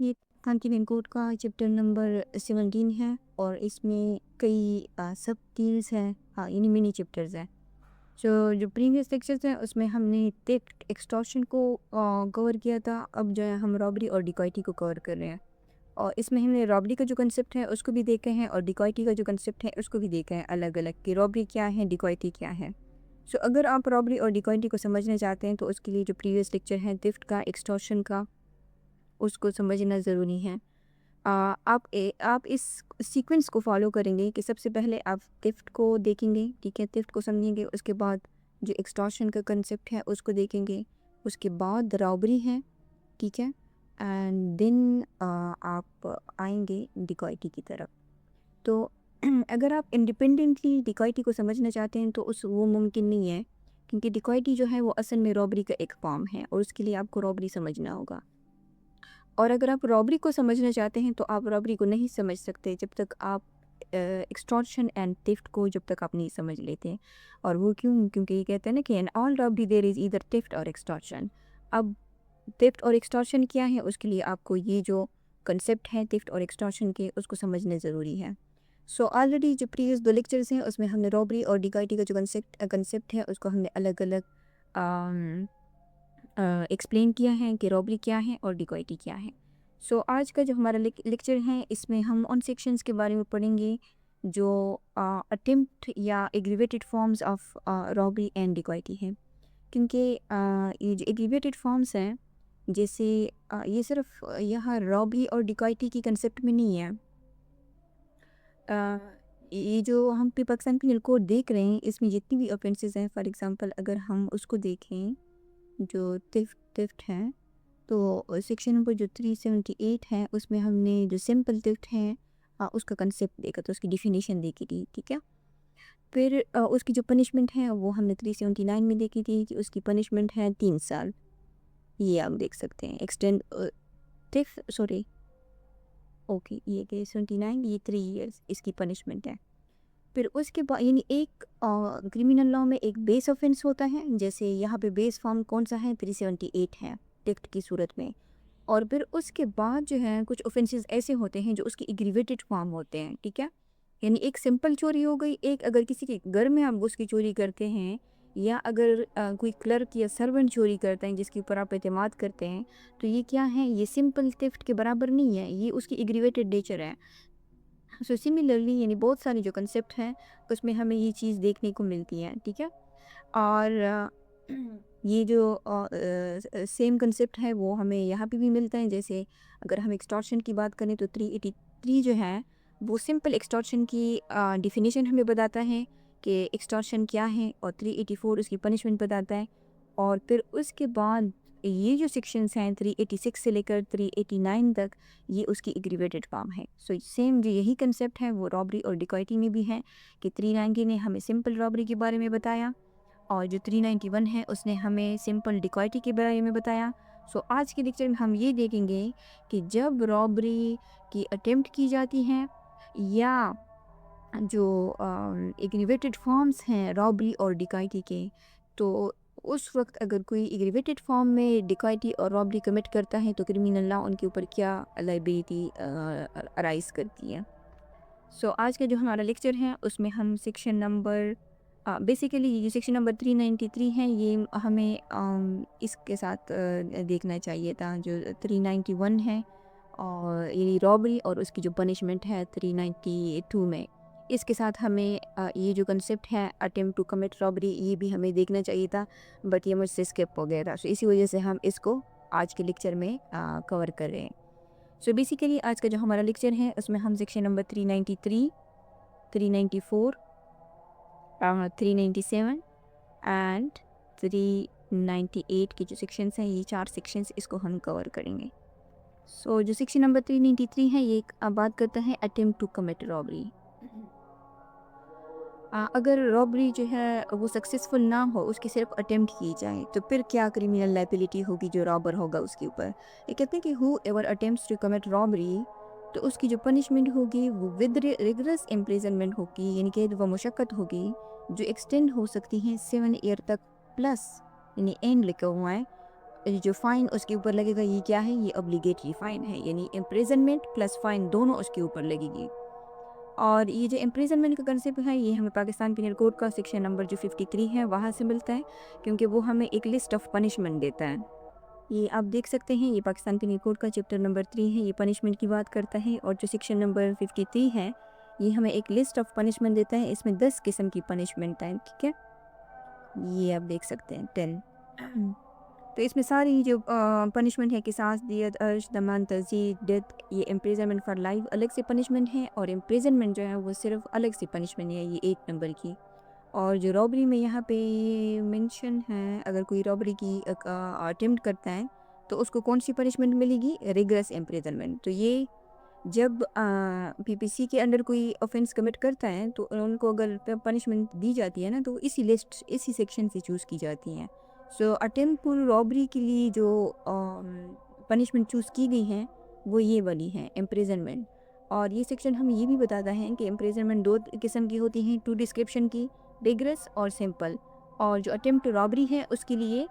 ये continent code का chapter number 17 है और इसमें कई सब टील्स हैं, हाँ यानी मिनी चैप्टर्स हैं। जो प्रीवियस लेक्चर्स हैं उसमें हमने थेफ्ट एक्सटॉर्शन को कवर किया था। अब जो है हम रॉबरी और डिकॉइटी को कवर कर रहे हैं और इसमें हमने रॉबरी का जो कंसेप्ट है उसको भी देखा है और डिकॉइटी का जो कंसेप्ट है उसको भी देखा है अलग अलग, कि रॉबरी क्या है, डिकॉइटी क्या है। सो अगर आप रॉबरी और डिकॉइटी को समझना चाहते हैं तो उसके लिए जो प्रीवियस लेक्चर है थेफ्ट का, एक्सटॉर्शन का, उसको समझना ज़रूरी है। आप इस सीक्वेंस को फॉलो करेंगे कि सबसे पहले आप थेफ्ट को देखेंगे, ठीक है, थेफ्ट को समझेंगे, उसके बाद जो एक्सटॉर्शन का कंसेप्ट है उसको देखेंगे, उसके बाद रॉबरी है, ठीक है, एंड देन आप आएंगे डिकॉइटी की तरफ। तो अगर आप इंडिपेंडेंटली डिकॉइटी को समझना चाहते हैं तो उस वो मुमकिन नहीं है, क्योंकि डिकॉइटी जो है वो असल में रॉबरी का एक फॉर्म है और उसके लिए आपको रॉबरी समझना होगा। और अगर आप रॉबरी को समझना चाहते हैं तो आप रॉबरी को नहीं समझ सकते जब तक आप एक्सटॉर्शन एंड थेफ्ट को जब तक आप नहीं समझ लेते। और वो क्यों? क्योंकि ये कहते हैं ना कि in all robbery there is either theft और एक्सटॉर्शन। अब थेफ्ट और एक्सटॉर्शन क्या है, उसके लिए आपको ये जो कंसेप्ट है थेफ्ट और एक्सटॉर्शन के, उसको समझना ज़रूरी है। सो ऑलरेडी जो प्रीवियस 2 लेक्चर्स हैं उसमें हमने रॉबरी और डिकॉइटी का जो कंसेप्ट है उसको हमने अलग अलग एक्सप्लेन किया है कि रॉबरी क्या है और डिकॉइटी क्या है। सो आज का जो हमारा लेक्चर है इसमें हम उन सेक्शंस के बारे में पढ़ेंगे जो अटेम्प्ट या aggravated forms of robbery and dacoity हैं। क्योंकि ये जो एग्रीवेटेड फॉर्म्स हैं, जैसे ये सिर्फ यहाँ रॉबरी और डिकॉइटी की कंसेप्ट में नहीं है। ये जो हम पे पाकिस्तान पिनल कोड देख रहे हैं इसमें जितनी भी ऑफेंसेस हैं, फॉर एग्जांपल अगर हम उसको देखें, जो थेफ्ट है, तो सेक्शन नंबर जो 378 है उसमें हमने जो सिंपल थेफ्ट है उसका कंसेप्ट देखा, तो उसकी डिफिनीशन देखी थी, ठीक है। फिर उसकी जो पनिशमेंट है वो हमने 379 में देखी थी कि उसकी पनिशमेंट है 3 साल। ये आप देख सकते हैं एक्सटेंड थेफ्ट, सॉरी, ओके, ये 379, ये 3 इयर्स इसकी पनिशमेंट है। फिर उसके बाद यानी एक क्रिमिनल लॉ में एक बेस ऑफेंस होता है, जैसे यहाँ पे बेस फॉर्म कौन सा है, 378 है टेक्स्ट की सूरत में। और फिर उसके बाद जो है कुछ ऑफेंसेस ऐसे होते हैं जो उसके एग्रीवेटेड फॉर्म होते हैं, ठीक है। यानी एक सिंपल चोरी हो गई, एक अगर किसी के घर में आप घुस की चोरी करते हैं, या अगर कोई क्लर्क या सर्वेंट चोरी करते हैं जिसके ऊपर आप एतमाद करते हैं, तो ये क्या है, ये सिंपल थेफ्ट के बराबर नहीं है, ये उसकी एग्रीवेटेड नेचर है। सो सिमिलरली यानी बहुत सारे जो कंसेप्ट हैं उसमें हमें ये चीज़ देखने को मिलती है, ठीक है। और ये जो सेम कंसेप्ट है वो हमें यहाँ पे भी मिलता है। जैसे अगर हम एक्सटॉर्शन की बात करें तो 383 जो है वो सिंपल एक्सटॉर्शन की डिफिनीशन हमें बताता है कि एक्सटॉर्शन क्या है, और 384 उसकी पनिशमेंट बताता है। और फिर उसके बाद ये जो सेक्शंस हैं 386 से लेकर 389 तक, ये उसकी एग्रीवेटेड फॉर्म है। सो सेम जो यही कंसेप्ट है वो रॉबरी और डिकॉइटी में भी है, कि 390 ने हमें सिंपल रॉबरी के बारे में बताया और जो 391 है उसने हमें सिंपल डिकॉइटी के बारे में बताया। सो आज के लेक्चर में हम ये देखेंगे कि जब रॉबरी की अटेम्प्ट की जाती है, या जो एग्रीवेटेड फॉर्म्स हैं रॉबरी और डिकॉइटी के, तो उस वक्त अगर कोई एग्रीवेटेड फॉर्म में डिकॉइटी और रॉबरी कमिट करता है तो क्रिमिनल लॉ उनके ऊपर क्या लाइबिलिटी अराइज करती है। सो आज का जो हमारा लेक्चर है उसमें हम सेक्शन नंबर, बेसिकली ये सेक्शन नंबर 393 है, ये हमें इसके साथ देखना चाहिए था जो 391 है, और ये रॉबरी और उसकी जो पनिशमेंट है 392 में, इसके साथ हमें ये जो कंसेप्ट है अटेम्प्ट टू कमिट रॉबरी, ये भी हमें देखना चाहिए था, बट ये मुझसे स्किप हो गया था। सो इसी वजह से हम इसको आज के लेक्चर में कवर कर रहे हैं। सो बेसिकली आज का जो हमारा लेक्चर है उसमें हम सेक्शन नंबर 393, 394, 397 एंड 398 के जो सेक्शंस हैं, ये 4 सेक्शंस इसको हम कवर करेंगे। सो जो सेक्शन नंबर 393 है ये बात करता है अटेम्प्ट टू कमिट रॉबरी। अगर रॉबरी जो है वो सक्सेसफुल ना हो, उसकी सिर्फ अटेम्प्ट की जाए, तो फिर क्या क्रिमिनल लाइबिलिटी होगी जो रॉबर होगा उसके ऊपर। ये कहते हैं कि whoever attempts to commit robbery, तो उसकी जो पनिशमेंट होगी वो विद रिगरस इम्प्रिजनमेंट होगी, यानी कि वो मुशक्क़त होगी जो एक्सटेंड हो सकती है 7 ईयर तक प्लस, यानी एंड लिखा हुआ है, जो फ़ाइन उसके ऊपर लगेगा ये क्या है, ये ऑब्लिगेटरी फ़ाइन है, यानी इम्प्रिजनमेंट प्लस फ़ाइन दोनों उसके ऊपर लगेगी। और ये जो इम्प्रिजनमेंट का कंसेप्ट है ये हमें पाकिस्तान पिनल कोड का सेक्शन नंबर जो 53 है वहाँ से मिलता है, क्योंकि वो हमें एक लिस्ट ऑफ पनिशमेंट देता है। ये आप देख सकते हैं, ये पाकिस्तान पिनल कोड का चैप्टर नंबर 3 है, ये पनिशमेंट की बात करता है। और जो सेक्शन नंबर 53 है ये हमें एक लिस्ट ऑफ पनिशमेंट देता है, इसमें 10 किस्म की पनिशमेंट है, ठीक है। ये आप देख सकते हैं 10। तो इसमें सारी जो पनिशमेंट है, किसास, दियत, अर्श, दमन, तज़ीद, डेथ, ये इम्प्रिजनमेंट फॉर लाइफ अलग से पनिशमेंट है, और इम्प्रिजनमेंट जो है वो सिर्फ अलग से पनिशमेंट है, ये 1 नंबर की। और जो रॉबरी में यहाँ पे मेंशन है, अगर कोई रॉबरी की अटेम्प्ट करता है तो उसको कौन सी पनिशमेंट मिलेगी, रिगरस इम्प्रिजनमेंट। तो ये जब पीपीसी के अंडर कोई ऑफेंस कमिट करता है तो उनको अगर पनिशमेंट दी जाती है ना, तो इसी लिस्ट, इसी सेक्शन से चूज़ की जाती हैं। सो अटेम्प्ट रॉबरी के लिए जो पनिशमेंट चूज़ की गई हैं वो ये वाली हैं, इम्प्रिजनमेंट। और ये सेक्शन हमें ये भी बताता है कि इम्प्रिजनमेंट 2 किस्म की होती हैं, 2 डिस्क्रिप्शन की, रिगरस और सिंपल। और जो अटेम्प्ट रॉबरी है उसके लिए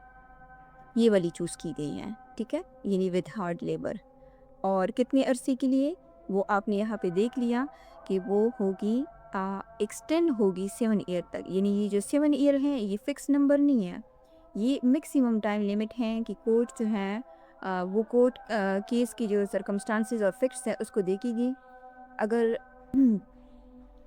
ये वाली चूज़ की गई है, ठीक है, यानी विद हार्ड लेबर। और कितने अरसे के लिए, वो आपने यहाँ पे देख लिया कि वो होगी एक्सटेंड होगी 7 ईयर तक। यानी ये जो 7 ईयर है ये फ़िक्स नंबर नहीं है, ये मैक्सिमम टाइम लिमिट है कि कोर्ट जो है वो कोर्ट केस की जो सर्कमस्टांसेस और फैक्ट्स है उसको देखेगी। अगर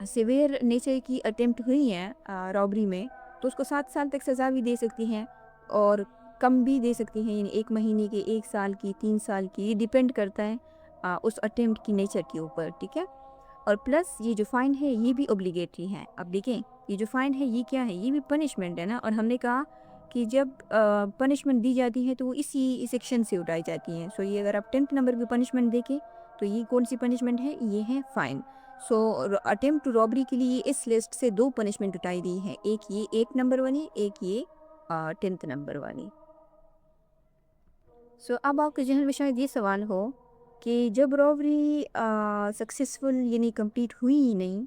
सिवियर नेचर की अटेम्प्ट हुई है रॉबरी में, तो उसको 7 साल तक सज़ा भी दे सकती हैं और कम भी दे सकती हैं, यानी 1 महीने की, 1 साल की, 3 साल की, ये डिपेंड करता है उस अटेम्प्ट की नेचर के ऊपर, ठीक है। और प्लस ये जो फ़ाइन है ये भी ऑब्लिगेटरी है। अब देखें, ये जो फ़ाइन है ये क्या है, ये भी पनिशमेंट है ना, और हमने कहा कि जब पनिशमेंट दी जाती है तो वो इसी सेक्शन से उठाई जाती हैं। सो ये अगर आप 10th नंबर की पनिशमेंट देखें तो ये कौन सी पनिशमेंट है, ये है fine. So attempt to robbery के लिए इस लिस्ट से 2 पनिशमेंट उठाई दी है, एक ये 8 नंबर वाली, एक ये 10th नंबर वाली। सो अब आपके जहन में शायद ये सवाल हो कि जब रॉबरी सक्सेसफुल यानी कंप्लीट हुई ही नहीं,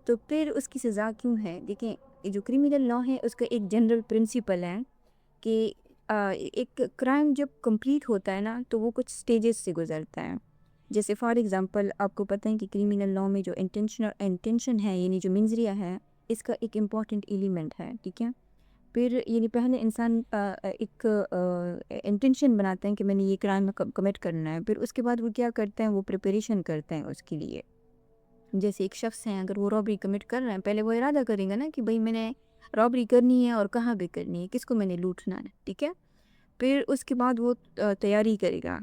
तो फिर उसकी सज़ा क्यों है। देखें, ये जो क्रिमिनल लॉ है उसका एक जनरल प्रिंसिपल है कि एक क्राइम जब कंप्लीट होता है ना तो वो कुछ स्टेजेस से गुजरता है। जैसे फॉर एग्जांपल आपको पता है कि क्रिमिनल लॉ में जो इंटेंशन है, यानी जो मेंजरिया है, इसका एक इम्पॉर्टेंट एलिमेंट है, ठीक है। फिर यानी पहले इंसान एक इंटेंशन बनाते हैं कि मैंने ये क्राइम कमिट करना है, फिर उसके बाद वो क्या करते हैं, वो प्रिपरेशन करते हैं उसके लिए। जैसे एक शख्स है, अगर वो रॉबरी कमिट कर रहे हैं, पहले वो इरादा करेंगे ना कि भाई मैंने रॉबरी करनी है और कहाँ पे करनी है, किसको मैंने लूटना है, ठीक है। फिर उसके बाद वो तैयारी करेगा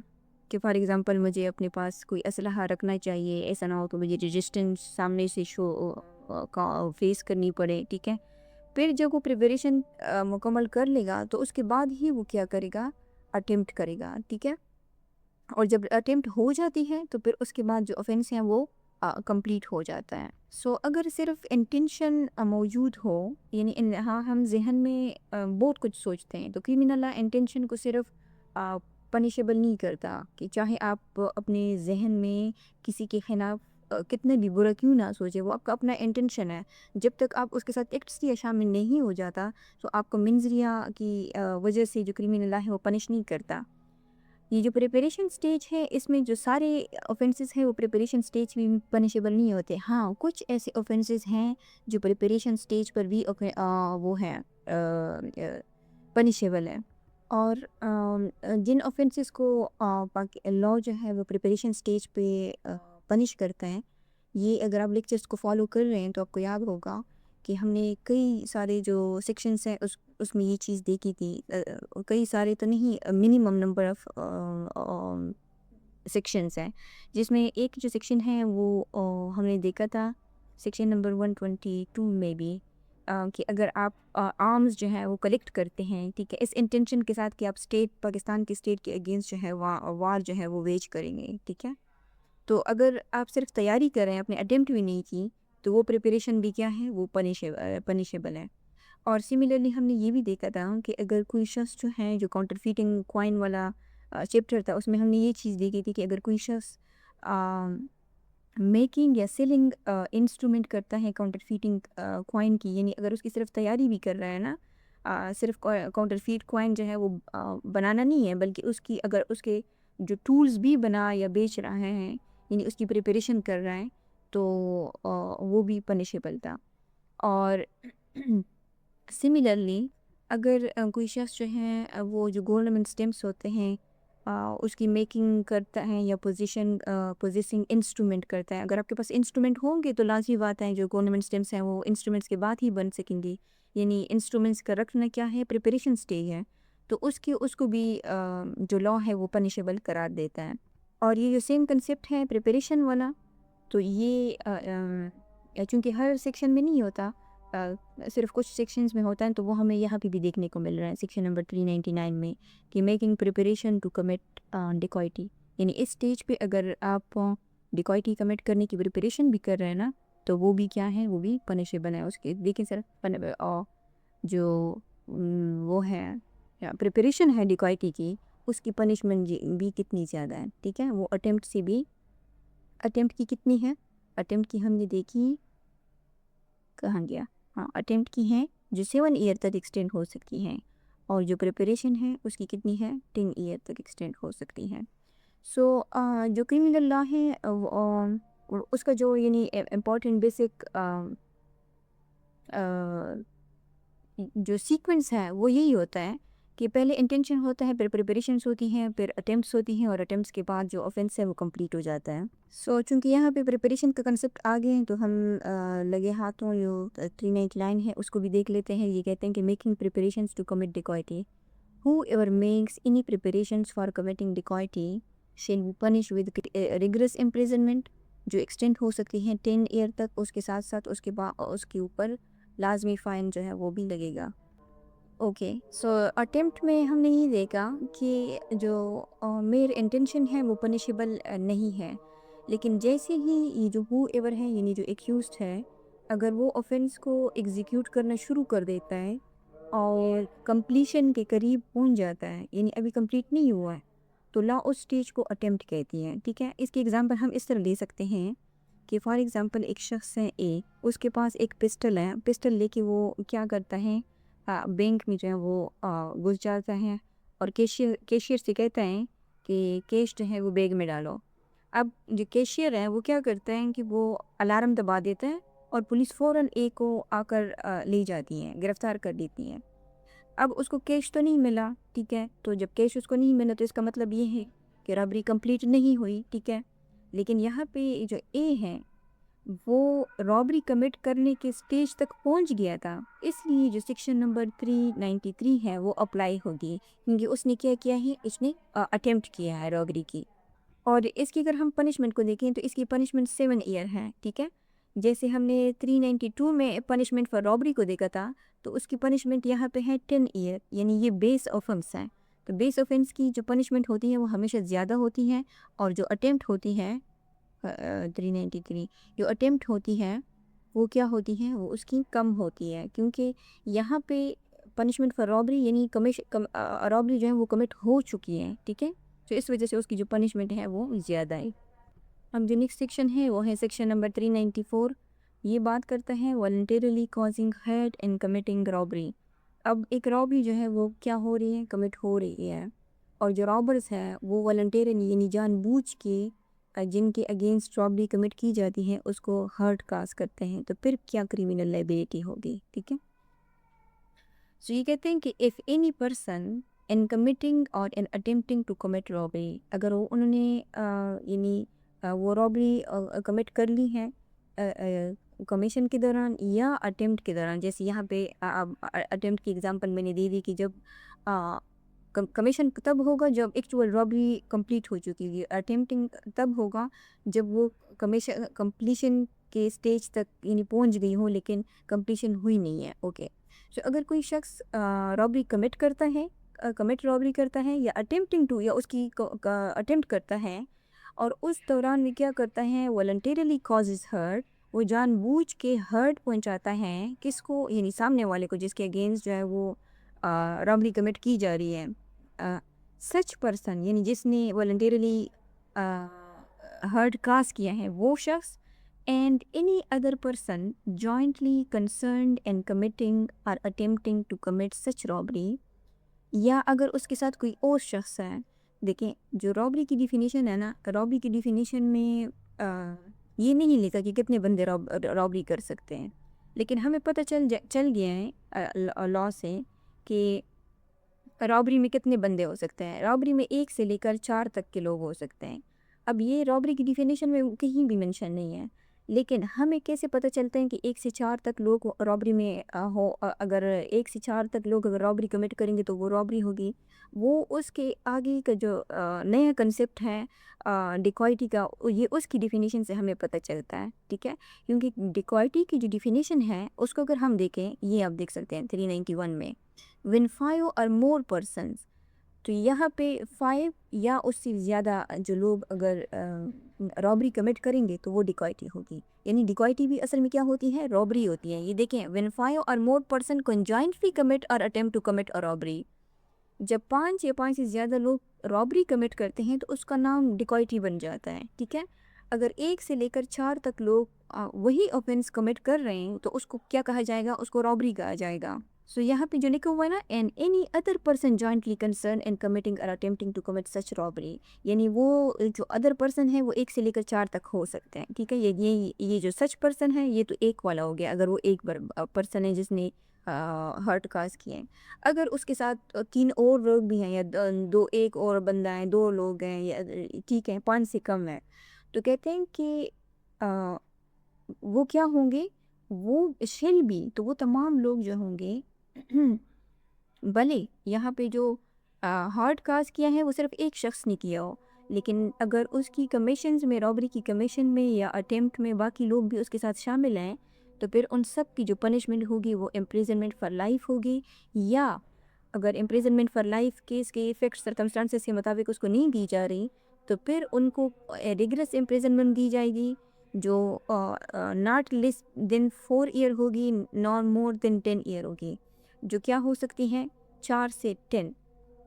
कि फॉर एग्ज़ाम्पल मुझे अपने पास कोई असलहा रखना चाहिए, ऐसा ना हो कि मुझे रेजिस्टेंस सामने से शो का फेस करनी पड़े, ठीक है। फिर जब वो प्रिपरेशन मुकम्मल कर लेगा तो उसके बाद ही वो क्या करेगा, अटेम्प्ट करेगा, ठीक है। और जब अटेम्प्ट हो जाती है तो फिर उसके बाद जो ऑफेंस है वो कंप्लीट हो जाता है। सो अगर सिर्फ इंटेंशन मौजूद हो, यानी हाँ हम जहन में बहुत कुछ सोचते हैं, तो क्रिमिनल लॉ इंटेंशन को सिर्फ पनिशेबल नहीं करता कि चाहे आप अपने जहन में किसी के खिलाफ कितने भी बुरा क्यों ना सोचे, वो आपका अपना इंटेंशन है। जब तक आप उसके साथ एक्ट्स या शामिल नहीं हो जाता तो आपको मिंजरिया की वजह से जो क्रिमिनल लॉ है वो पनिश नहीं करता। ये जो प्रिपरेशन स्टेज है इसमें जो सारे ऑफेंसेस हैं वो प्रिपरेशन स्टेज भी पनिशेबल नहीं होते। हाँ, कुछ ऐसे ऑफेंसेस हैं जो प्रिपरेशन स्टेज पर भी वो हैं पनिशेबल है। और जिन ऑफेंसेस को लॉ जो है वो प्रिपरेशन स्टेज पे पनिश करता है, ये अगर आप लेक्चर्स को फॉलो कर रहे हैं तो आपको याद होगा कि हमने कई सारे जो सेक्शंस हैं उसमें ये चीज़ देखी थी। कई सारे तो नहीं, मिनिमम नंबर ऑफ सेक्शंस हैं, जिसमें एक जो सेक्शन है वो हमने देखा था सेक्शन नंबर 122 में भी कि अगर आप आर्म्स जो है वो कलेक्ट करते हैं, ठीक है, इस इंटेंशन के साथ कि आप स्टेट, पाकिस्तान की स्टेट के अगेंस्ट जो है वार जो है वो वेज करेंगे, ठीक है। तो अगर आप सिर्फ तैयारी कर रहे हैं, आपने अटेम्प्ट भी नहीं की, तो वो प्रिपरेशन भी क्या है, वो पनिशेबल है। और सिमिलरली हमने ये भी देखा था कि अगर कोई शख्स जो है, जो काउंटरफीटिंग कॉइन वाला चैप्टर था, उसमें हमने ये चीज़ देखी थी कि अगर कोई शख्स मेकिंग या सेलिंग इंस्ट्रूमेंट करता है काउंटरफीटिंग कॉइन की, यानी अगर उसकी सिर्फ तैयारी भी कर रहा है ना, सिर्फ काउंटरफीट कॉइन जो है वो बनाना नहीं है, बल्कि उसकी अगर उसके जो टूल्स भी बना या बेच रहा है, यानी उसकी प्रिपरेशन कर रहा है, तो वो भी पनिशेबल था। और सिमिलरली अगर कोई शख्स जो है वो जो गवर्नमेंट स्टैम्प्स होते हैं उसकी मेकिंग करता है या पोजेसिंग इंस्ट्रूमेंट करता है। अगर आपके पास इंस्ट्रूमेंट होंगे तो लाजमी बात है जो गवर्नमेंट स्टैम्प्स हैं वो इंस्ट्रूमेंट्स के बाद ही बन सकेंगी, यानी इंस्ट्रूमेंट्स का रखना क्या है, प्रिपरेशन स्टेज है, तो उसको भी जो लॉ है वो पनिशेबल करार देता है। और ये जो सेम कंसेप्ट है प्रिपरेशन वाला, तो ये चूँकि हर सेक्शन में नहीं होता, सिर्फ कुछ सेक्शंस में होता है, तो वो हमें यहाँ पे भी देखने को मिल रहा है सेक्शन नंबर 399 में कि making preparation to commit dacoity, यानी इस स्टेज पे अगर आप डिकॉइटी कमिट करने की प्रिपरेशन भी कर रहे हैं ना, तो वो भी क्या है, वो भी पनिशेबल है। उसके देखें सर जो वो है प्रिपरेशन है डिकॉइटी की, उसकी पनिशमेंट भी कितनी ज़्यादा है, ठीक है। वो अटेम्प्ट से भी, अटेम्प्ट की कितनी है, अटेम्प्ट की हमने देखी, कहाँ गया, हाँ अटेम्प्ट की है जो 7 ईयर तक एक्सटेंड हो सकती हैं, और जो प्रिपरेशन है उसकी कितनी है, 10 ईयर तक एक्सटेंड हो सकती है। सो जो क्रिमिनल लॉ है उसका जो यानी इम्पोर्टेंट बेसिक जो सीक्वेंस है वो यही होता है कि पहले इंटेंशन होता है, फिर प्रिपरेशंस होती हैं, फिर अटेम्प्ट्स होती हैं, और अटेम्प्ट्स के बाद जो ऑफेंस है वो कंप्लीट हो जाता है। सो चूँकि यहाँ पे प्रिपरेशन का कंसेप्ट आ गए हैं, तो हम लगे हाथों जो 399 है उसको भी देख लेते हैं। ये कहते हैं कि making preparations to commit dacoity, whoever makes any preparations for committing dacoity shall be punished with rigorous imprisonment, जो एक्सटेंड हो सकती हैं 10 ईयर तक। उसके साथ साथ उसके बाद उसके ऊपर लाजमी फ़ाइन जो है वो भी लगेगा। ओके, सो अटेम्प्ट में हमने ये देखा कि जो मेरे इंटेंशन है वो पनिशेबल नहीं है, लेकिन जैसे ही ये जो हु एवर है यानी जो एक्यूज्ड है, अगर वो ऑफेंस को एग्जीक्यूट करना शुरू कर देता है और कंप्लीशन के करीब पहुंच जाता है, यानी अभी कंप्लीट नहीं हुआ है, तो लॉ उस स्टेज को अटेम्प्ट कहती है, ठीक है। इसके एग्जांपल हम इस तरह ले सकते हैं कि फॉर एग्जांपल एक शख्स है ए, उसके पास एक पिस्टल है, पिस्टल लेके वो क्या करता है, बैंक में जो है वो घुस जाता है और कैशियर से कहता है कि कैश जो है वो बैग में डालो। अब जो कैशियर है वो क्या करता है कि वो अलार्म दबा देता है और पुलिस फ़ौरन ए को आकर ले जाती है, गिरफ्तार कर लेती है। अब उसको कैश तो नहीं मिला, ठीक है, तो जब कैश उसको नहीं मिला तो इसका मतलब ये है कि रबरी कंप्लीट नहीं हुई, ठीक है। लेकिन यहाँ पे जो ए है वो रॉबरी कमिट करने के स्टेज तक पहुंच गया था, इसलिए जो सेक्शन नंबर 393 है वो अप्लाई होगी, क्योंकि उसने क्या किया है, इसने अटेम्प्ट किया है रॉबरी की। और इसकी अगर हम पनिशमेंट को देखें तो इसकी पनिशमेंट 7 ईयर है, ठीक है। जैसे हमने 392 में पनिशमेंट फॉर रॉबरी को देखा था, तो उसकी पनिशमेंट यहाँ पे है 10 ईयर, यानी ये बेस ऑफेंस है। तो बेस ऑफेंस की जो पनिशमेंट होती है वो हमेशा ज़्यादा होती है, और जो अटेम्प्ट होती है 393 जो अटेम्प्ट होती है वो क्या होती है, वो उसकी कम होती है, क्योंकि यहाँ पे पनिशमेंट फॉर रॉबरी यानी रॉबरी जो है वो कमिट हो चुकी है, ठीक है। तो इस वजह से उसकी जो पनिशमेंट है वो ज़्यादा है। अब जो नेक्स्ट सेक्शन है वो है सेक्शन नंबर 394। ये बात करता है voluntarily causing hurt in committing robbery. अब एक रॉबरी जो है वो क्या हो रही है, कमिट हो रही है, और जो रॉबर्स हैं वो वॉलंटरली यानी जानबूझ के जिनके अगेंस्ट रॉबरी कमिट की जाती है उसको हर्ट काज करते हैं, तो फिर क्या क्रिमिनल लाइबिलिटी होगी, ठीक है। सो ये कहते हैं कि if any person in committing और इन अटेम्प्टिंग टू कमिट रॉबरी, अगर वो उन्होंने यानी वो रॉबरी कमिट कर ली है कमीशन के दौरान या अटेम्प्ट के दौरान, जैसे यहाँ पे अटेम्प्ट की एग्जांपल मैंने दे दी कि जब कमीशन तब होगा जब एक्चुअल रॉबरी कंप्लीट हो चुकी है, अटेम्प्टिंग तब होगा जब वो कमीशन कंप्लीशन के स्टेज तक यानी पहुँच गई हो लेकिन कंप्लीशन हुई नहीं है, ओके। सो अगर कोई शख्स रॉबरी कमिट करता है, कमिट रॉबरी करता है या अटेम्प्टिंग टू या उसकी अटेम्प्ट करता है, और उस दौरान में क्या करता है, वॉलंटरली कॉजेज हर्ट, वो जानबूझ के हर्ट पहुंचाता है किसको, यानी सामने वाले को जिसके अगेंस्ट जो है वो रॉबरी कमिट की जा रही है। सच पर्सन यानी जिसने वॉलंटरली हर्ट काज किया है वो शख्स and any other person jointly concerned in committing or attempting to commit such robbery, या अगर उसके साथ कोई और शख्स है। देखें, जो रॉबरी की डिफिनीशन है ना, रॉबरी की डिफिनीशन में ये नहीं लिखा कि कितने बंदे रॉबरी कर सकते हैं, लेकिन हमें पता चल गया है लॉ से कि रॉबरी में कितने बंदे हो सकते हैं। रॉबरी में 1 से लेकर 4 तक के लोग हो सकते हैं। अब ये रॉबरी की डिफिनीशन में कहीं भी मेंशन नहीं है, लेकिन हमें कैसे पता चलता है कि 1 से 4 तक लोग रॉबरी में अगर 1 से 4 तक लोग अगर रॉबरी कमिट करेंगे तो वो रॉबरी होगी। वो उसके आगे का जो नया कंसेप्ट है डिकॉइटी का, ये उसकी डिफिनीशन से हमें पता चलता है, ठीक है। क्योंकि डिकॉइटी की जो डिफिनीशन है उसको अगर हम देखें, ये आप देख सकते हैं 391 में, when 5 or more persons, तो यहाँ पे 5 या उससे ज़्यादा जो लोग अगर रॉबरी कमिट करेंगे तो वो डिकॉइटी होगी। यानी डिकॉइटी भी असल में क्या होती है, रॉबरी होती है। ये देखें, when 5 or more person conjointly commit or attempt to commit a robbery, जब 5 या 5 से ज़्यादा लोग रॉबरी कमिट करते हैं तो उसका नाम डिकॉइटी बन जाता है, ठीक है। अगर 1 से लेकर 4 तक लोग वही ऑफेंस कमिट कर रहे हैं तो उसको क्या कहा जाएगा, उसको रॉबरी कहा जाएगा। सो यहाँ पे जो लिखा हुआ है ना, and any other person jointly concern in committing और attempting to commit such robbery, यानी वो जो अदर पर्सन है वो 1 से लेकर 4 तक हो सकते हैं, ठीक है। ये जो सच पर्सन है ये तो एक वाला हो गया, अगर वो एक पर्सन है जिसने हर्ट काज किए हैं। अगर उसके साथ 3 और लोग भी हैं या दो, एक और बंदा है, 2 लोग हैं या ठीक है 5 से कम है, तो कहते हैं कि वो क्या होंगे, वो शिल भी, तो वो तमाम लोग जो होंगे भले यहाँ पे जो हार्ड कास्ट किया है वो सिर्फ एक शख्स ने किया हो, लेकिन अगर उसकी कमीशंस में, रॉबरी की कमीशन में या अटेम्प्ट में बाकी लोग भी उसके साथ शामिल हैं, तो फिर उन सब की जो पनिशमेंट होगी वो इम्प्रिजनमेंट फॉर लाइफ होगी। या अगर इम्प्रिजनमेंट फॉर लाइफ केस के इफेक्ट सर्कमस्टांसेस के मुताबिक उसको नहीं दी जा रही, तो फिर उनको रिगरस इम्प्रिजनमेंट दी जाएगी, जो नॉट लेस देन 4 ईयर होगी, नॉट मोर देन 10 ईयर होगी, जो क्या हो सकती हैं 4 से 10,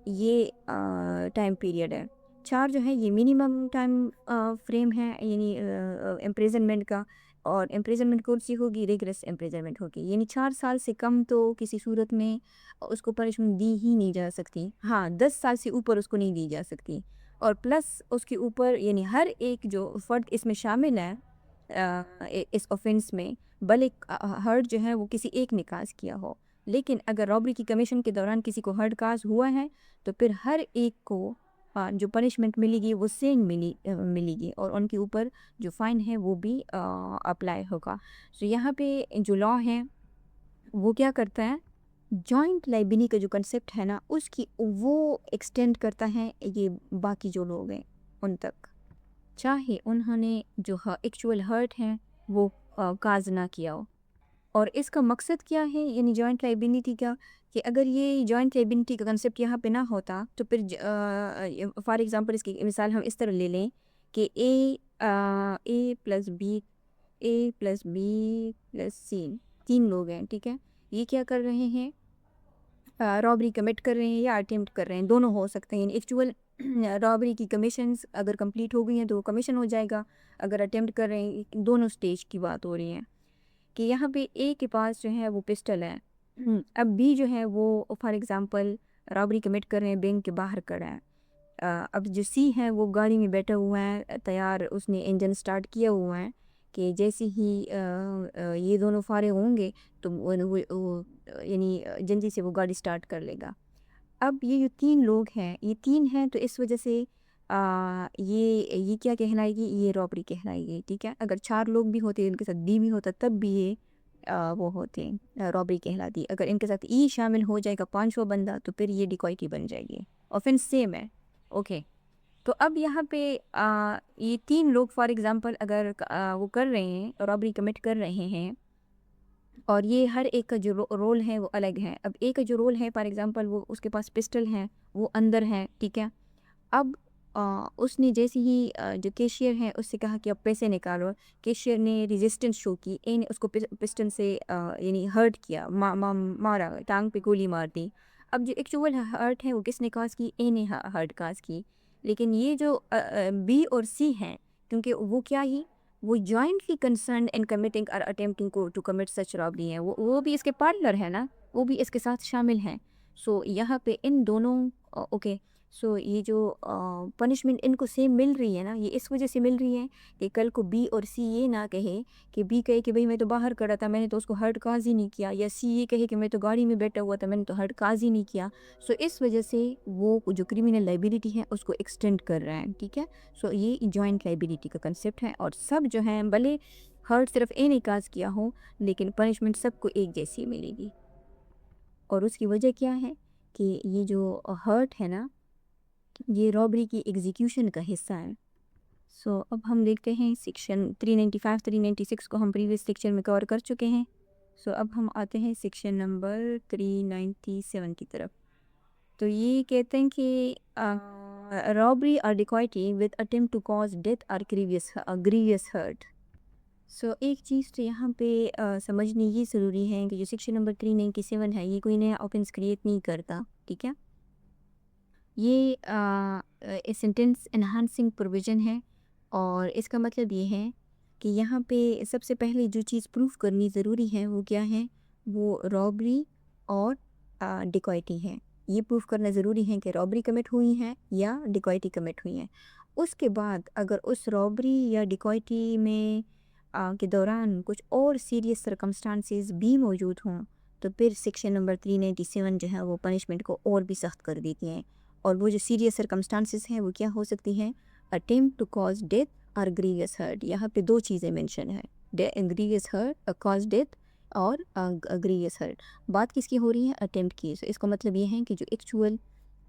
ये टाइम पीरियड है। 4 जो है ये मिनिमम टाइम फ्रेम है, यानी इम्प्रिजनमेंट का, और इम्प्रिजनमेंट कौन सी होगी, रिगरस इम्प्रिजनमेंट होगी, यानी 4 साल से कम तो किसी सूरत में उसको पनिशमेंट दी ही नहीं जा सकती। हाँ, 10 साल से ऊपर उसको नहीं दी जा सकती, और प्लस उसके ऊपर यानी हर एक जो फ़र्द इसमें शामिल है इस ऑफेंस में, भले हर्ट जो है वो किसी एक ने काज किया हो, लेकिन अगर रॉबरी की कमीशन के दौरान किसी को हर्ट काज हुआ है तो फिर हर एक को जो पनिशमेंट मिलेगी वो सेम मिलेगी, और उनके ऊपर जो फ़ाइन है वो भी अप्लाई होगा। तो यहाँ पे जो लॉ है वो क्या करता है, जॉइंट लाइबिलिटी का जो कंसेप्ट है ना उसकी वो एक्सटेंड करता है ये बाकी जो लोग हैं उन तक, चाहे उन्होंने जो एक्चुअल हर्ट है वो काज ना किया हो। और इसका मकसद क्या है, यानी जॉइंट लाइबिलिटी का, कि अगर ये जॉइंट लाइबिलिटी का कंसेप्ट यहाँ पे ना होता तो फिर फॉर एग्जांपल इसकी मिसाल हम इस तरह ले लें कि ए प्लस बी, ए प्लस बी प्लस सी, 3 लोग हैं, ठीक है। ये क्या कर रहे हैं, रॉबरी कमिट कर रहे हैं या अटेम्प्ट कर रहे हैं, दोनों हो सकते हैं। एक्चुअल रॉबरी की कमीशंस अगर कंप्लीट हो गई हैं तो वो कमीशन हो जाएगा, अगर अटेम्प्ट कर रहे हैं, दोनों स्टेज की बात हो रही है। कि यहाँ पे ए के पास जो है वो पिस्टल है, अब बी जो है वो फॉर एग्जांपल रॉबरी कमिट कर रहे हैं, बैंक के बाहर खड़ा है। अब जो सी है वो गाड़ी में बैठा हुआ है, तैयार, उसने इंजन स्टार्ट किया हुआ है कि जैसे ही ये दोनों फारिग होंगे तो यानी जल्दी से वो गाड़ी स्टार्ट कर लेगा। अब ये जो 3 लोग हैं, ये 3 हैं, तो इस वजह से ये क्या कहलाएगी, ये रॉबरी कहलाएगी, ठीक है। अगर 4 लोग भी होते, इनके साथ बी भी होता, तब भी ये वो होते रॉबरी कहलाती। अगर इनके साथ ई शामिल हो जाएगा 5वां बंदा तो फिर ये डिकॉइटी बन जाएगी। ऑफेंस सेम है, ओके। तो अब यहाँ पे ये 3 लोग फॉर एग्जांपल अगर वो कर रहे हैं, रॉबरी कमिट कर रहे हैं, और ये हर एक का जो रोल है वो अलग है। अब एक का जो रोल है फॉर एग्जांपल वो उसके पास पिस्टल है, वो अंदर है, ठीक है। अब उसने जैसे ही जो कैशियर है उससे कहा कि अब पैसे निकालो, कैशियर ने रेजिस्टेंस शो की, ए ने उसको पिस्टन से यानी हर्ट किया, मारा, टांग पे गोली मार दी। अब जो एक्चुअल हर्ट है वो किसने काज की, ए ने हर्ट काज की। लेकिन ये जो बी और सी हैं, क्योंकि वो क्या ही वो जॉइंटली कंसर्न इन कमिटिंग और attempting to commit such robbery है, वो भी इसके पार्टनर है ना, वो भी इसके साथ शामिल हैं। सो यहाँ पे इन दोनों ओके, सो ये जो पनिशमेंट इनको सेम मिल रही है ना, ये इस वजह से मिल रही है कि कल को बी और सी ये ना कहे कि बी कहे कि भाई मैं तो बाहर खड़ा था, मैंने तो उसको हर्ट काज ही नहीं किया, या सी ये कहे कि मैं तो गाड़ी में बैठा हुआ था, मैंने तो हर्ट काज ही नहीं किया। सो इस वजह से वो जो क्रिमिनल लाइबिलिटी है उसको एक्सटेंड कर रहा है, ठीक है। सो ये जॉइंट लाइबिलिटी का कंसेप्ट है, और सब जो है भले हर्ट सिर्फ ए ने काज किया हो, लेकिन पनिशमेंट सबको एक जैसी मिलेगी। और उसकी वजह क्या है कि ये जो हर्ट है ना, ये रॉबरी की एग्जीक्यूशन का हिस्सा है। सो अब हम देखते हैं सेक्शन 395 396 को हम प्रीवियस लेक्चर में कवर कर चुके हैं। सो अब हम आते हैं सेक्शन नंबर 397 की तरफ। तो ये कहते हैं कि रॉबरी और dacoity with attempt to cause death और ग्रीवियस हर्ट। सो एक चीज़ तो यहाँ पे समझनी ये ज़रूरी है कि जो सेक्शन नंबर 397 है, ये कोई नया ऑफेंस क्रिएट नहीं करता, ठीक है। ये सेंटेंस एनहांसिंग प्रोविज़न है, और इसका मतलब ये है कि यहाँ पे सबसे पहले जो चीज़ प्रूफ करनी ज़रूरी है वो क्या है, वो रॉबरी और डिकॉइटी है। ये प्रूफ करना ज़रूरी है कि रॉबरी कमिट हुई है या डिकॉइटी कमिट हुई है। उसके बाद अगर उस रॉबरी या डिकॉइटी में के दौरान कुछ और सीरियस सर्कमस्टांसेस भी मौजूद हों, तो फिर सेक्शन नंबर 397 जो है वो पनिशमेंट को और भी सख्त कर देती हैं। और वो जो सीरियस सर्कमस्टांसेस हैं वो क्या हो सकती हैं, अटेम्प्ट टू कॉज डेथ और ग्रीवियस हर्ट। यहाँ पे दो चीज़ें मेंशन है, ग्रीवियस हर्ट, कॉज डेथ और ग्रीवियस हर्ट। बात किसकी हो रही है, अटेम्प्ट की। तो इसका मतलब ये है कि जो एक्चुअल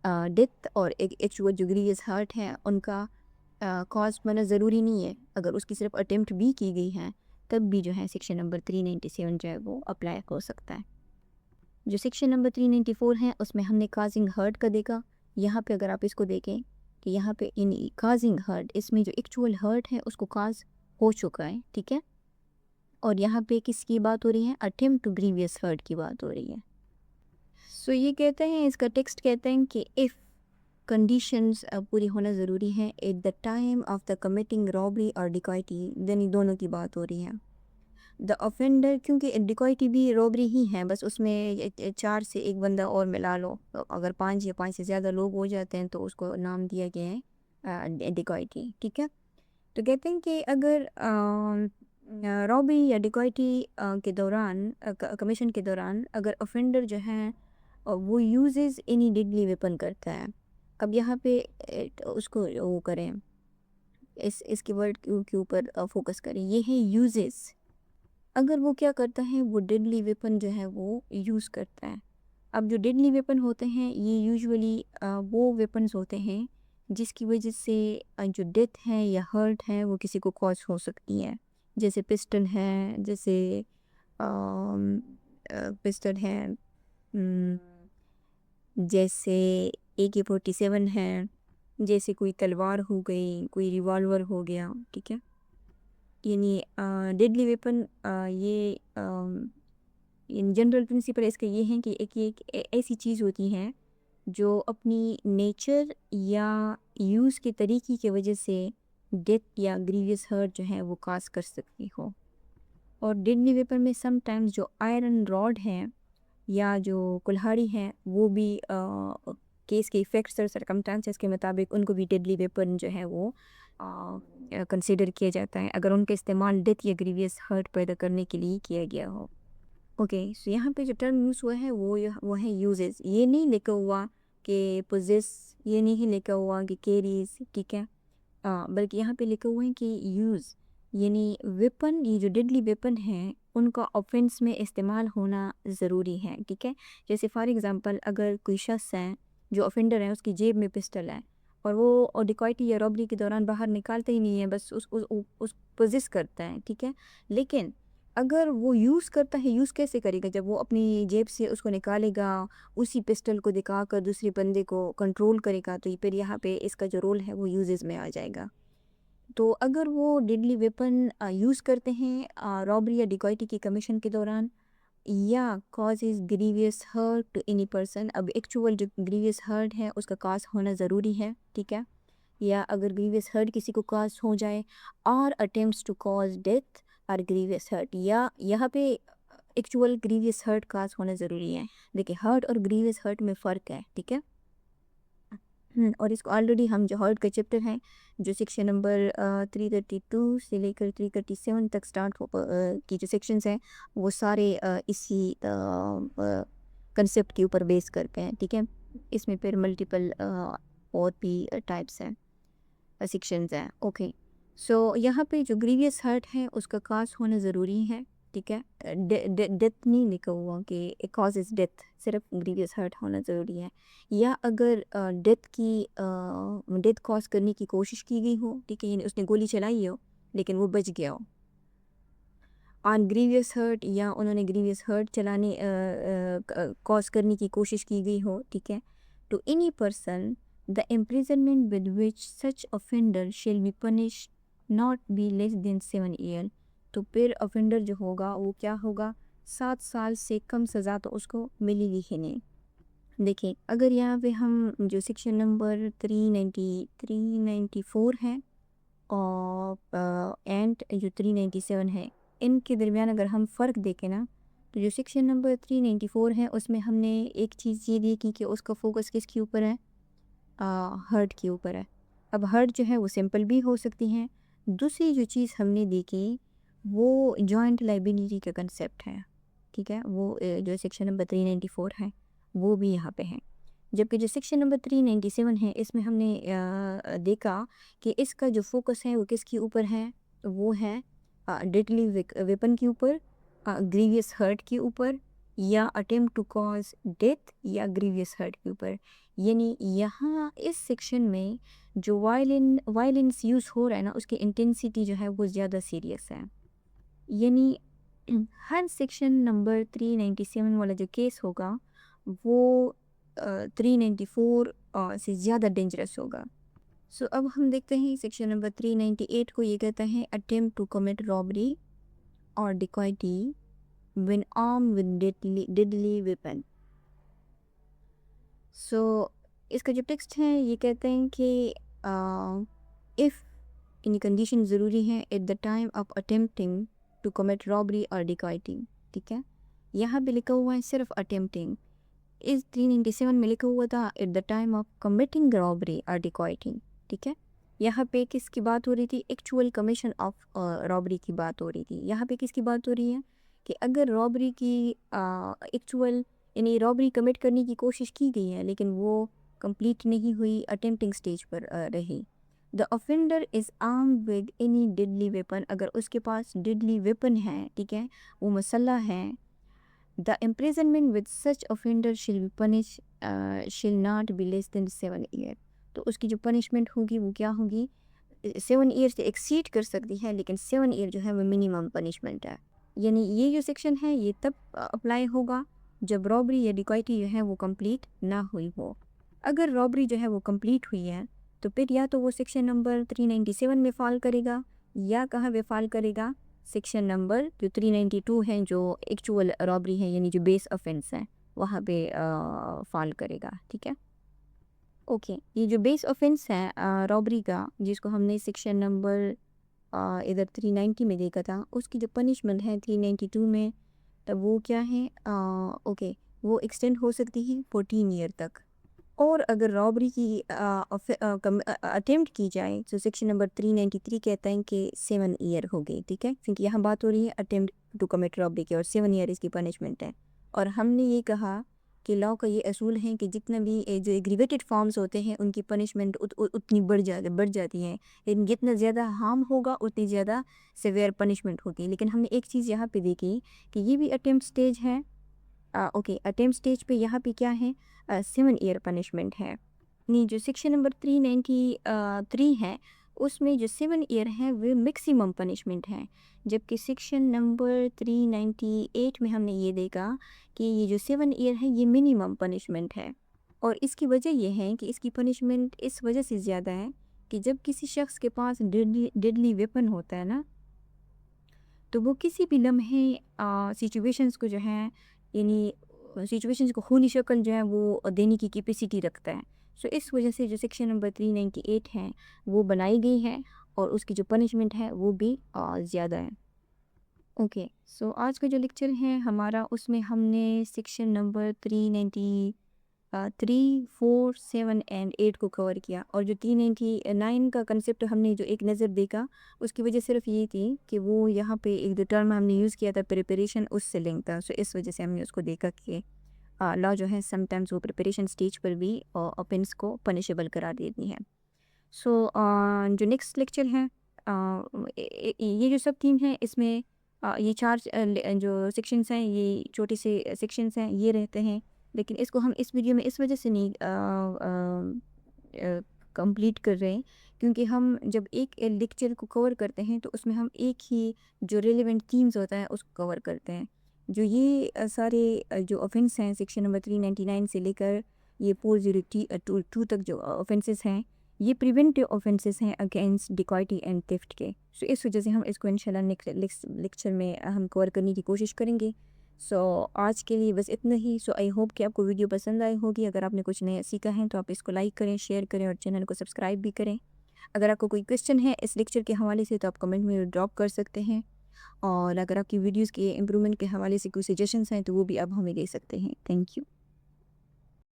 डेथ और एक एक्चुअल जो ग्रीवियस हर्ट है उनका कॉज बनना ज़रूरी नहीं है। अगर उसकी सिर्फ अटेम्प्ट भी की गई है तब भी जो है सेक्शन नंबर 397 जो है वो अप्लाई हो सकता है। जो सेक्शन नंबर 394 है उसमें हमने काजिंग हर्ट का देखा। यहाँ पे अगर आप इसको देखें कि यहाँ पे इन काजिंग हर्ट, इसमें जो एक्चुअल हर्ट है उसको काज हो चुका है, ठीक है। और यहाँ पे किसकी बात हो रही है, अटेम्प्ट टू ग्रीवियस हर्ट की बात हो रही है। सो ये कहते हैं, इसका टेक्स्ट कहते हैं कि इफ़ कंडीशंस पूरी होना ज़रूरी है at the time of the committing robbery और डिकॉइटी, देन दोनों की बात हो रही है। द ऑफेंडर, क्योंकि डिकॉइटी भी रॉबरी ही है, बस उसमें चार से एक बंदा और मिला लो, तो अगर पाँच या पाँच से ज़्यादा लोग हो जाते हैं तो उसको नाम दिया गया है डिकॉइटी, ठीक है। तो कहते हैं कि अगर रॉबरी या डिकॉइटी के दौरान कमीशन के दौरान अगर ऑफेंडर जो है वो यूजेस एनी डेडली वेपन करता है। अब यहाँ पे उसको वो करें, इसके वर्ड के ऊपर फोकस करें, ये है यूजेस। अगर वो क्या करता है, वो डेडली वेपन जो है वो यूज़ करता है। अब जो डेडली वेपन होते हैं ये यूजुअली वो वेपन्स होते हैं जिसकी वजह से जो डेथ है या हर्ट है वो किसी को कॉज हो सकती है। जैसे पिस्टल है, जैसे पिस्टल है, जैसे AK-47 है, जैसे कोई तलवार हो गई, कोई रिवॉल्वर हो गया, ठीक है। यानी डेडली वेपन ये इन जनरल प्रिंसिपल इसका ये है कि एक ऐसी चीज़ होती है जो अपनी नेचर या यूज़ के तरीके की वजह से डेथ या ग्रीवियस हर्ट जो है वो काज कर सकती हो। और डेडली वेपन में समटाइम्स जो आयरन रॉड है या जो कुल्हाड़ी है वो भी केस के इफ़ेक्ट्स और सर्कमस्टांसेस के मुताबिक उनको भी डेडली वेपन जो है वो कंसिडर किया जाता है अगर उनका इस्तेमाल डेथ या ग्रीवियस हर्ट पैदा करने के लिए किया गया हो। ओके, सो यहाँ पे जो टर्म यूज़ हुआ है वो है यूजेस। ये नहीं लिखा हुआ कि पोजेस, ये नहीं लिखा हुआ कि कैरीज, ठीक है। बल्कि यहाँ पे लिखा हुआ है कि यूज़, यानी वेपन, ये जो डेडली वेपन है उनका ऑफेंस में इस्तेमाल होना ज़रूरी है, ठीक है। जैसे फॉर एग्ज़ाम्पल अगर कोई शख्स है जो ऑफेंडर है, उसकी जेब में पिस्टल है और वो डिकॉइटी या रॉबरी के दौरान बाहर निकालता ही नहीं है, बस उस पोजेस करता है, ठीक है। लेकिन अगर वो यूज़ करता है, यूज़ कैसे करेगा, जब वो अपनी जेब से उसको निकालेगा, उसी पिस्टल को दिखाकर दूसरे बंदे को कंट्रोल करेगा, तो फिर यहाँ पे इसका जो रोल है वो यूजेस में आ जाएगा। तो अगर वो डेडली वेपन यूज़ करते हैं रॉबरी या डिकॉइटी की कमीशन के दौरान, या causes grievous hurt to any person, अब एक्चुअल जो ग्रीवियस हर्ट है उसका काज होना ज़रूरी है, ठीक है। या अगर ग्रीवियस हर्ट किसी को कॉज हो जाए, और अटेम्प्ट्स टू कॉज डेथ और ग्रीवियस हर्ट, या यहाँ पे एक्चुअल ग्रीवियस हर्ट कॉज होना ज़रूरी है। देखिए हर्ट और ग्रीवियस हर्ट में फ़र्क है, ठीक है। और इसको ऑलरेडी हम जो हर्ट का चैप्टर है जो सेक्शन नंबर 332 से लेकर 337 तक स्टार्ट हो की जो सेक्शंस हैं वो सारे इसी कंसेप्ट के ऊपर बेस करके हैं, ठीक है। इसमें फिर मल्टीपल और भी टाइप्स हैं, सेक्शंस हैं। ओके, सो यहाँ पे जो ग्रीवियस हर्ट है उसका काज होना ज़रूरी है, ठीक है। डेथ नहीं लिखा हुआ कि कॉज इज़ डेथ, सिर्फ ग्रीवियस हर्ट होना ज़रूरी है। या अगर डेथ कॉज करने की कोशिश की गई हो, ठीक है, यानी उसने गोली चलाई हो लेकिन वो बच गया हो, ऑन ग्रीवियस हर्ट, या उन्होंने ग्रीवियस हर्ट चलाने कॉज करने की कोशिश की गई हो, ठीक है। To any person the imprisonment with which such offender shall be punish not be less than 7 year. तो फिर ऑफेंडर जो होगा वो क्या होगा, 7 साल से कम सज़ा तो उसको मिलेगी ही नहीं। देखिए अगर यहाँ पे हम जो सेक्शन नंबर 394 है और एंड जो 397 है, इनके दरमियान अगर हम फ़र्क देखें ना, तो जो सेक्शन नंबर 394 है उसमें हमने एक चीज़ ये देखी कि उसका फोकस किसके ऊपर है, हर्ट के ऊपर है। अब हर्ट जो है वो सिंपल भी हो सकती हैं। दूसरी जो चीज़ हमने देखी वो जॉइंट लाइबिलिटी का कंसेप्ट है, ठीक है। वो जो सेक्शन नंबर 394 है वो भी यहाँ पे है। जबकि जो सेक्शन नंबर 397 है इसमें हमने देखा कि इसका जो फोकस है वो किसके ऊपर है, वो है डेडली वेपन के ऊपर, ग्रीवियस हर्ट के ऊपर, या अटेम्प्ट टू कॉज डेथ, या ग्रीवियस हर्ट के ऊपर। यानी यहाँ इस सेक्शन में जो वायलेंस यूज़ हो रहा है ना उसकी इंटेंसिटी जो है वो ज़्यादा सीरियस है। यानी हर सेक्शन नंबर 397 वाला जो केस होगा वो 394 से ज़्यादा डेंजरस होगा। सो अब हम देखते हैं सेक्शन नंबर 398 को, ये कहता है अटेम्प्ट टू कमिट रॉबरी और dacoity when arm with deadly weapon. So इसका जो टेक्स्ट है ये कहते हैं कि इफ़ इन कंडीशन ज़रूरी है at the time of attempting to commit robbery और डिकॉयटिंग, ठीक है। यहाँ पे लिखा हुआ है सिर्फ अटेम्प्टिंग, इस 397 में लिखा हुआ था eight the time of committing robbery और डिकॉयटिंग, ठीक है। यहाँ पे किसकी बात हो रही थी, एक्चुअल कमीशन ऑफ रॉबरी की बात हो रही थी। यहाँ पे किसकी बात हो रही है कि अगर रॉबरी की एक्चुअल यानी रॉबरी कमिट करने की कोशिश की गई है लेकिन वो कंप्लीट नहीं हुई, अटेम्प्टिंग स्टेज पर रही। The offender is arm with any deadly weapon, अगर उसके पास डेडली वेपन है, ठीक है, वो मसल्ला है। The imprisonment with such offender शिल पनिश शिल not be less than 7 year. तो उसकी जो पनिशमेंट होगी वो क्या होगी, 7 ईयर से एक्सीड कर सकती है लेकिन 7 ईयर जो है वो मिनिमम पनिशमेंट है। यानी ये जो सेक्शन है ये तब अप्लाई होगा जब रॉबरी या डिकॉयटी जो है वो कंप्लीट ना हुई हो। अगर रॉबरी जो है वो कंप्लीट हुई है तो फिर या तो वो सेक्शन नंबर 397 में फॉल करेगा, या कहाँ पे फॉल करेगा, सेक्शन नंबर जो 392 है जो एक्चुअल रॉबरी है यानी जो बेस ऑफेंस है वहाँ पे फॉल करेगा, ठीक है। ओके, ये जो बेस ऑफेंस है रॉबरी का, जिसको हमने सेक्शन नंबर इधर 390 में देखा था, उसकी जो पनिशमेंट है 392 में, तब वो क्या है, ओके, वो एक्सटेंड हो सकती है 14 ईयर तक। और अगर रॉबरी की अटेम्प्ट की जाए तो सेक्शन नंबर 393 कहता है कि 7 ईयर हो गई, ठीक है, क्योंकि यहाँ बात हो रही है अटेम्प्ट टू कमिट रॉबरी की और 7 ईयर इसकी पनिशमेंट है। और हमने ये कहा कि लॉ का ये असूल है कि जितना भी जो एग्रीवेटेड फॉर्म्स होते हैं उनकी पनिशमेंट उतनी बढ़ जाती है, लेकिन जितना ज़्यादा हार्म होगा उतनी ज़्यादा सिवियर पनिशमेंट होगी। लेकिन हमने एक चीज़ यहाँ पे देखी कि ये भी अटेम्प्ट स्टेज है, ओके, अटेम्प्ट स्टेज पे यहाँ पे क्या है, 7 ईयर पनिशमेंट है। नहीं, जो सेक्शन नंबर 393 है उसमें जो 7 ईयर है वो मैक्सिमम पनिशमेंट है, जबकि सेक्शन नंबर 398 में हमने ये देखा कि ये जो 7 ईयर है ये मिनिमम पनिशमेंट है। और इसकी वजह ये है कि इसकी पनिशमेंट इस वजह से ज़्यादा है कि जब किसी शख्स के पास डेडली वेपन होता है ना, तो वो किसी भी लम्हे सिचुएशंस को जो है यानी सिचुएशंस को खूनी शक्ल जो है वो देने की कैपेसिटी रखता है। सो इस वजह से जो सेक्शन नंबर 398 है वो बनाई गई है और उसकी जो पनिशमेंट है वो भी ज़्यादा है। ओके, सो आज का जो लेक्चर है हमारा, उसमें हमने सेक्शन नंबर 3, 4, 7 एंड 8 को कवर किया। और जो 399 का कंसेप्ट हमने जो एक नज़र देखा, उसकी वजह सिर्फ ये थी कि वो यहाँ पे एक जो टर्म हमने यूज़ किया था प्रिपरेशन, उससे लिंक था। सो इस वजह से हमने उसको देखा कि लॉ जो है समटाइम्स वो प्रिपरेशन स्टेज पर भी ऑफेंस को पनिशेबल करार देती है। सो जो नेक्स्ट लेक्चर है, ये जो सब थीम है इसमें ये चार जो सेक्शंस हैं, ये छोटे से सेक्शंस हैं, ये रहते हैं। लेकिन इसको हम इस वीडियो में इस वजह से नहीं कंप्लीट कर रहे हैं क्योंकि हम जब एक लेक्चर को कवर करते हैं तो उसमें हम एक ही जो रिलेवेंट थीम्स होता है उसको कवर करते हैं। जो ये सारे जो ऑफेंस हैं सेक्शन नंबर 399 से लेकर ये 4022 तक जो ऑफेंसेस हैं, ये प्रिवेंटिव ऑफेंसेस हैं अगेंस्ट डिकॉइटी एंड थेफ्ट के। सो इस वजह से हम इसको इंशाल्लाह नेक्स्ट लेक्चर में हम कवर करने की कोशिश करेंगे। सो आज के लिए बस इतना ही। सो आई होप कि आपको वीडियो पसंद आई होगी। अगर आपने कुछ नया सीखा है तो आप इसको लाइक करें, शेयर करें और चैनल को सब्सक्राइब भी करें। अगर आपको कोई क्वेश्चन है इस लेक्चर के हवाले से तो आप कमेंट में ड्रॉप कर सकते हैं। और अगर आपकी वीडियोज़ के इम्प्रूवमेंट के हवाले से कोई सजेशंस हैं तो वो भी आप हमें दे सकते हैं। Thank you.